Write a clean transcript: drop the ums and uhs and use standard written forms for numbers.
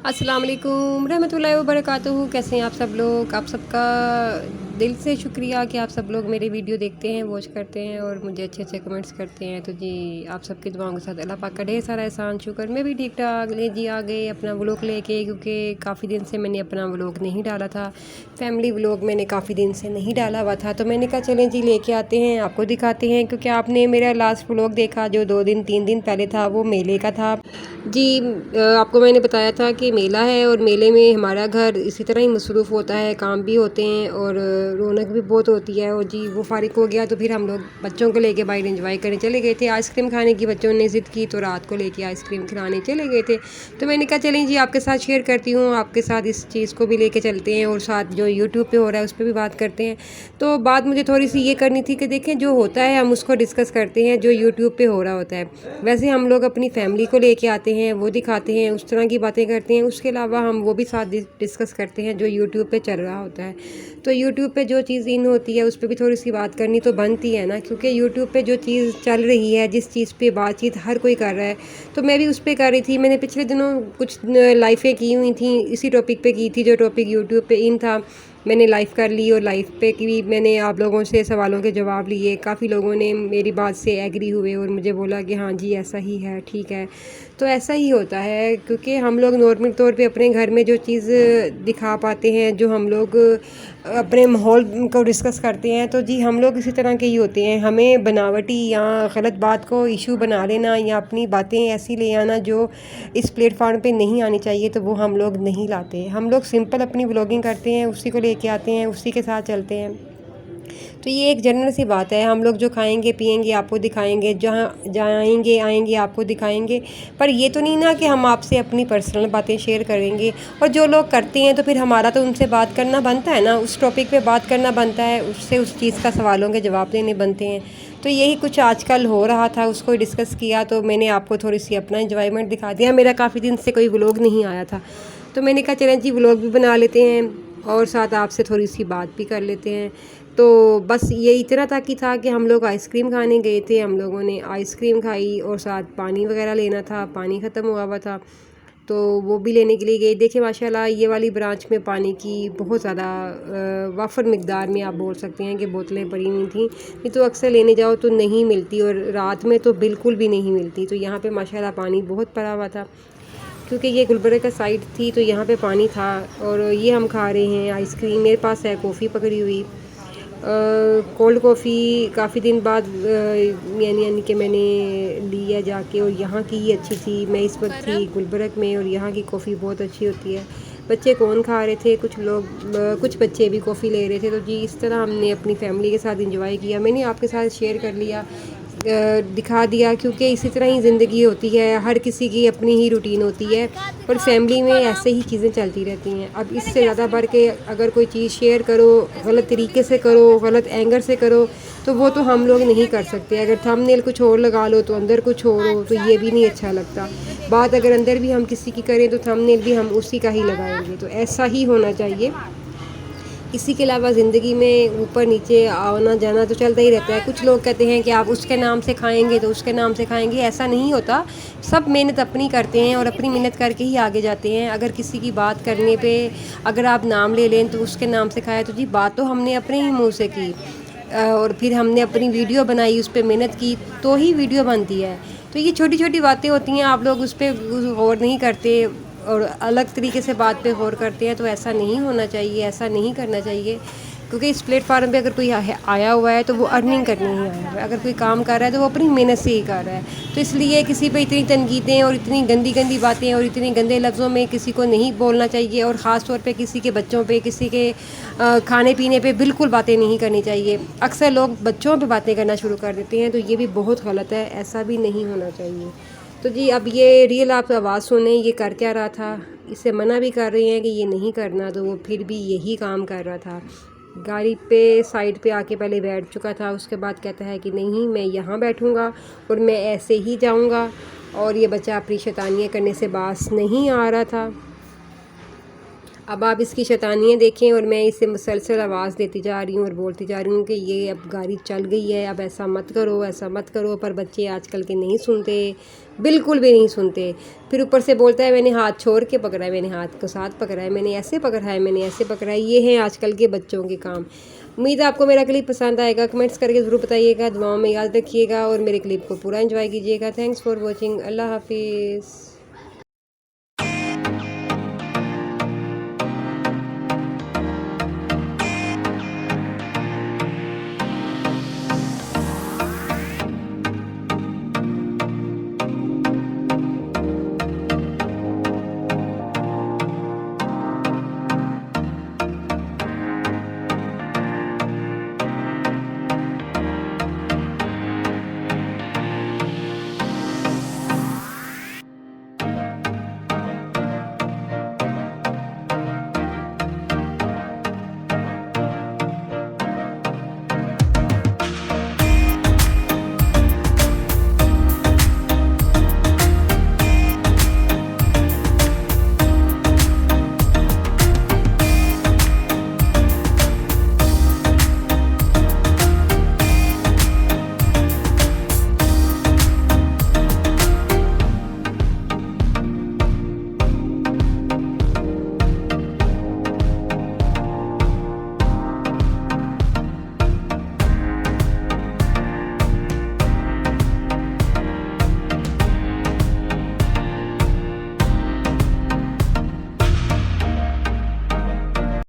अस्सलाम वालेकुम रहमतुल्लाहि व बरकातुहू। कैसे हैं आप सब लोग? आप सबका दिल से शुक्रिया कि आप सब लोग मेरे वीडियो देखते हैं, वॉच करते हैं और मुझे अच्छे अच्छे कमेंट्स करते हैं। तो जी आप सबकी दुआओं के साथ अल्लाह पाक का ढेर सारा एहसान शुक्र। मैं भी ठीक ठाक ले जी आ गए अपना व्लॉग लेके, क्योंकि काफ़ी दिन से मैंने अपना व्लॉग नहीं डाला था। फैमिली व्लॉग मैंने काफ़ी दिन से नहीं डाला हुआ था, तो मैंने कहा चलें जी लेके आते हैं, आपको दिखाते हैं। क्योंकि आपने मेरा लास्ट व्लॉग देखा जो 2 दिन 3 दिन पहले था, वो मेले का था जी। आपको मैंने बताया था कि मेला है और मेले में हमारा घर इसी तरह ही मसरूफ़ होता है, काम भी होते हैं और रौनक भी बहुत होती है। और जी वो फ़ारिग हो गया तो फिर हम लोग बच्चों को लेके बाहर एंजॉय करने चले गए थे। आइसक्रीम खाने की बच्चों ने ज़िद की तो रात को लेके आइसक्रीम खिलाने चले गए थे। तो मैंने कहा चलें जी आपके साथ शेयर करती हूँ, आपके साथ इस चीज़ को भी लेके चलते हैं और साथ जो यूट्यूब पे हो रहा है उस पर भी बात करते हैं। तो बात मुझे थोड़ी सी ये करनी थी कि देखें जो होता है हम उसको डिस्कस करते हैं, जो यूट्यूब पे हो रहा होता है। वैसे हम लोग अपनी फैमिली को लेके आते हैं, वो दिखाते हैं, उस तरह की बातें करते हैं। उसके अलावा हम वो भी साथ डिस्कस करते हैं जो यूट्यूब पे चल रहा होता है। तो यूट्यूब पे जो चीज़ इन होती है उस पर भी थोड़ी सी बात करनी तो बनती है ना, क्योंकि यूट्यूब पे जो चीज़ चल रही है, जिस चीज़ पे बातचीत हर कोई कर रहा है, तो मैं भी उस पर कर रही थी। मैंने पिछले दिनों कुछ लाइफ़ें की हुई थी, इसी टॉपिक पे की थी जो टॉपिक यूट्यूब पे इन था। मैंने लाइव कर ली और लाइव पे की भी मैंने आप लोगों से सवालों के जवाब लिए। काफ़ी लोगों ने मेरी बात से एग्री हुए और मुझे बोला कि हाँ जी ऐसा ही है, ठीक है। तो ऐसा ही होता है, क्योंकि हम लोग नॉर्मल तौर पे अपने घर में जो चीज़ दिखा पाते हैं, जो हम लोग अपने माहौल को डिस्कस करते हैं, तो जी हम लोग इसी तरह के ही होते हैं। हमें बनावटी या गलत बात को इशू बना लेना या अपनी बातें ऐसी ले आना जो इस प्लेटफॉर्म पे नहीं आनी चाहिए, तो वो हम लोग नहीं लाते। हम लोग सिंपल अपनी व्लॉगिंग करते हैं, उसी को लेके आते हैं, उसी के साथ चलते हैं। तो ये एक जनरल सी बात है। हम लोग जो खाएंगे पिएंगे आपको दिखाएंगे, जहाँ जाएंगे आएंगे आपको दिखाएंगे, पर ये तो नहीं ना कि हम आपसे अपनी पर्सनल बातें शेयर करेंगे। और जो लोग करते हैं तो फिर हमारा तो उनसे बात करना बनता है ना, उस टॉपिक पे बात करना बनता है, उससे उस चीज़ का सवालों के जवाब देने बनते हैं। तो यही कुछ आजकल हो रहा था, उसको डिस्कस किया, तो मैंने आपको थोड़ी सी अपना एंजॉयमेंट दिखा दिया। मेरा काफ़ी दिन से कोई व्लॉग नहीं आया था, तो मैंने कहा चलें जी व्लॉग भी बना लेते हैं और साथ आपसे थोड़ी सी बात भी कर लेते हैं। तो बस ये इतना तक ही था कि हम लोग आइसक्रीम खाने गए थे। हम लोगों ने आइसक्रीम खाई और साथ पानी वगैरह लेना था, पानी ख़त्म हुआ हुआ था तो वो भी लेने के लिए गए। देखिए माशाल्लाह ये वाली ब्रांच में पानी की बहुत ज़्यादा वाफर मिकदार में आप बोल सकते हैं कि बोतलें पड़ी हुई थी। नहीं तो अक्सर लेने जाओ तो नहीं मिलती और रात में तो बिल्कुल भी नहीं मिलती। तो यहाँ पे माशाल्लाह पानी बहुत पड़ा हुआ था, क्योंकि ये गुलबर्गा का साइड थी तो यहाँ पे पानी था। और ये हम खा रहे हैं आइसक्रीम। मेरे पास है कॉफ़ी पकड़ी हुई, कोल्ड कॉफ़ी काफ़ी दिन बाद यानी कि मैंने ली है जाके, और यहाँ की ही अच्छी थी। मैं इस वक्त थी गुलबर्ग में और यहाँ की कॉफ़ी बहुत अच्छी होती है। बच्चे कौन खा रहे थे, कुछ लोग कुछ बच्चे भी कॉफ़ी ले रहे थे। तो जी इस तरह हमने अपनी फैमिली के साथ इंजॉय किया। मैंने आपके साथ शेयर कर लिया, दिखा दिया, क्योंकि इसी तरह ही ज़िंदगी होती है, हर किसी की अपनी ही रूटीन होती है और फैमिली में ऐसे ही चीज़ें चलती रहती हैं। अब इससे ज़्यादा बढ़ के अगर कोई चीज़ शेयर करो, गलत तरीके से करो, गलत एंगर से करो, तो वो तो हम लोग नहीं कर सकते। अगर थंबनेल कुछ और लगा लो तो अंदर कुछ और हो, तो ये भी नहीं अच्छा लगता। बात अगर अंदर भी हम किसी की करें तो थंबनेल भी हम उसी का ही लगाएंगे। तो ऐसा ही होना चाहिए। इसी के अलावा ज़िंदगी में ऊपर नीचे आना जाना तो चलता ही रहता है। कुछ लोग कहते हैं कि आप उसके नाम से खाएंगे तो उसके नाम से खाएंगे, ऐसा नहीं होता। सब मेहनत अपनी करते हैं और अपनी मेहनत करके ही आगे जाते हैं। अगर किसी की बात करने पे अगर आप नाम ले लें तो उसके नाम से खाए, तो जी बात तो हमने अपने ही मुँह से की और फिर हमने अपनी वीडियो बनाई, उस पर मेहनत की, तो ही वीडियो बनती है। तो ये छोटी छोटी बातें होती हैं, आप लोग उस पर गौर नहीं करते और अलग तरीके से बात पे गौर करते हैं। तो ऐसा नहीं होना चाहिए, ऐसा नहीं करना चाहिए, क्योंकि इस प्लेटफार्म पे अगर कोई आया हुआ है तो वो अर्निंग करने ही आया हुआ है। अगर कोई काम कर रहा है तो वो अपनी मेहनत से ही कर रहा है। तो इसलिए किसी पे इतनी तनकीदें और इतनी गंदी गंदी बातें और इतने गंदे लफ्ज़ों में किसी को नहीं बोलना चाहिए। और ख़ास तौर पे किसी के बच्चों पे, किसी के खाने पीने पे बिल्कुल बातें नहीं करनी चाहिए। अक्सर लोग बच्चों पे बातें करना शुरू कर देते हैं, तो ये भी बहुत गलत है, ऐसा भी नहीं होना चाहिए। तो जी अब ये रियल आप आवाज़ सुने, ये कर क्या रहा था, इससे मना भी कर रही हैं कि ये नहीं करना, तो वो फिर भी यही काम कर रहा था। गाड़ी पे साइड पे आके पहले बैठ चुका था, उसके बाद कहता है कि नहीं मैं यहाँ बैठूँगा और मैं ऐसे ही जाऊँगा। और ये बच्चा अपनी शैतानियाँ करने से बास नहीं आ रहा था। अब आप इसकी शैतानियाँ देखें और मैं इसे मुसलसल आवाज़ देती जा रही हूँ और बोलती जा रही हूँ कि ये अब गाड़ी चल गई है, अब ऐसा मत करो, ऐसा मत करो। पर बच्चे आजकल के नहीं सुनते, बिल्कुल भी नहीं सुनते। फिर ऊपर से बोलता है मैंने हाथ छोड़ के पकड़ा है, मैंने हाथ को साथ पकड़ा है, मैंने ऐसे पकड़ा है, मैंने ऐसे पकड़ा है। ये हैं आजकल के बच्चों के काम। उम्मीद है आपको मेरा क्लिप पसंद आएगा। कमेंट्स करके ज़रूर बताइएगा, दुआओं में याद रखिएगा और मेरे क्लिप को पूरा एंजॉय कीजिएगा। Thanks for watching. अल्लाह हाफिज़।